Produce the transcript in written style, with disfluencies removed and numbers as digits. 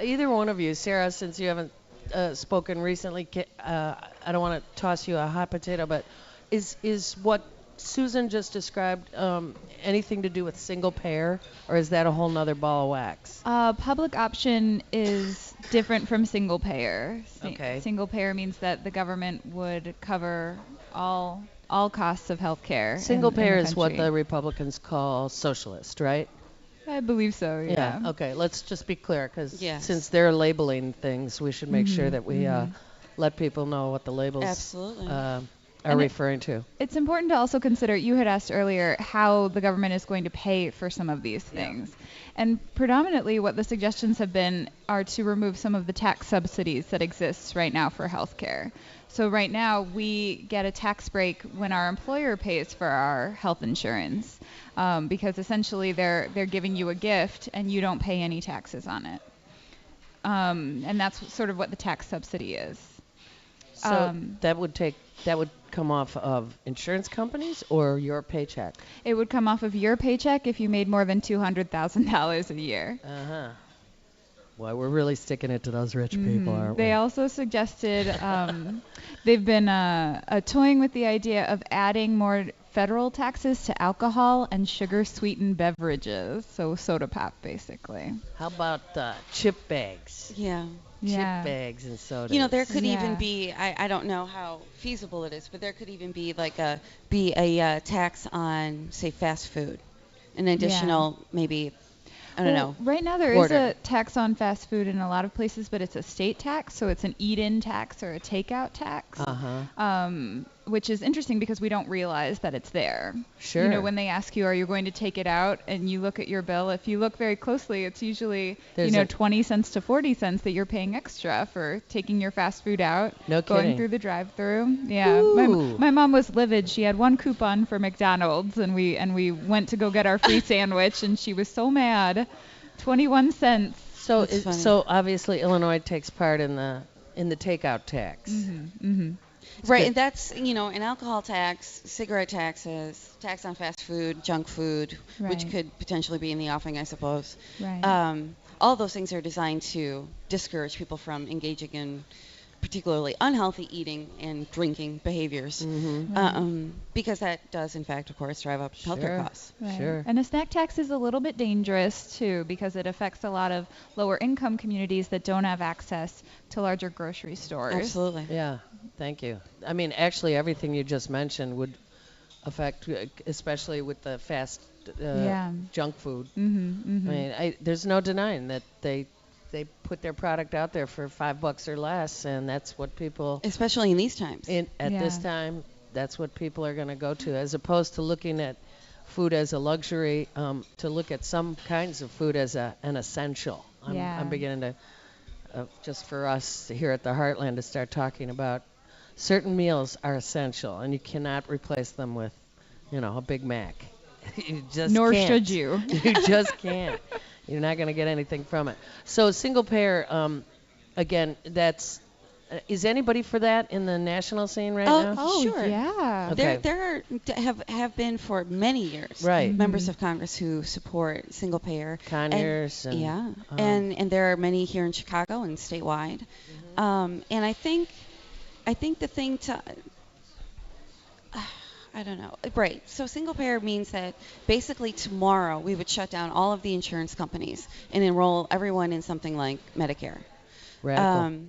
Either one of you, Sarah, since you haven't spoken recently, I don't want to toss you a hot potato, but is what Susan just described anything to do with single payer, or is that a whole nother ball of wax? Public option is different from single payer. Okay. Single payer means that the government would cover all costs of healthcare Single in payer the is what country. the Republicans call socialist, right? I believe so. Yeah. Yeah. Okay. Let's just be clear, because Yes. since they're labeling things, we should make sure Mhm. that we Mhm. let people know what the labels Absolutely. are And referring to. it's important to also consider, you had asked earlier how the government is going to pay for some of these things. And predominantly what the suggestions have been are to remove some of the tax subsidies that exist right now for healthcare. So right now we get a tax break when our employer pays for our health insurance, because essentially they're giving you a gift and you don't pay any taxes on it. And that's sort of what the tax subsidy is. So that would come off of insurance companies or your paycheck? It would come off of your paycheck if you made more than $200,000 a year. Uh-huh. Well, we're really sticking it to those rich people, aren't They we? also suggested, they've been toying with the idea of adding more federal taxes to alcohol and sugar-sweetened beverages, so soda pop, basically. How about chip bags? Yeah. Yeah. Chip bags and sodas. There could even Yeah. be, I don't know how feasible it is, but there could even be like a tax on, say, fast food, an additional maybe, I don't know. Right now there is Quarter. a tax on fast food in a lot of places, but it's a state tax, so it's an eat-in tax or a takeout tax. Uh-huh. Which is interesting because we don't realize that it's there. Sure. You know, when they ask you, are you going to take it out, and you look at your bill, if you look very closely, it's usually, There's a- 20 cents to 40 cents that you're paying extra for taking your fast food out, No going kidding. through the drive-through. Yeah. Ooh. My mom was livid. She had one coupon for McDonald's, and we went to go get our free sandwich, and she was so mad. 21 cents. So That's funny. so obviously Illinois takes part in the takeout tax. Right, good. and that's, an alcohol tax, cigarette taxes, tax on fast food, junk food, which Right. could potentially be in the offing, I suppose. Right. All those things are designed to discourage people from engaging in particularly unhealthy eating and drinking behaviors, because that does, in fact, of course, drive up healthcare Sure. costs. Right. Sure. And a snack tax is a little bit dangerous too, because it affects a lot of lower income communities that don't have access to larger grocery stores. Absolutely. Yeah, thank you. I mean, actually, everything you just mentioned would affect, especially with the fast Yeah. junk food. I Mm-hmm. mean, there's no denying that they put their product out there for $5 or less, and that's what people Especially in these times. at this Yeah. time. That's what people are going to go to, as opposed to looking at food as a luxury. To look at some kinds of food as an essential. Yeah. I'm beginning to just for us here at the Heartland to start talking about certain meals are essential, and you cannot replace them with, a Big Mac. You just Nor can't. should you. You just can't. You're not going to get anything from it. So single payer, again, that's is anybody for that in the national scene right now? Oh, Sure. yeah. Okay. There have been for many years Right. members of Congress who support single payer. Conyers and Yeah, and there are many here in Chicago and statewide. And I think the thing to I don't know. Right. So single payer means that basically tomorrow we would shut down all of the insurance companies and enroll everyone in something like Medicare. radical.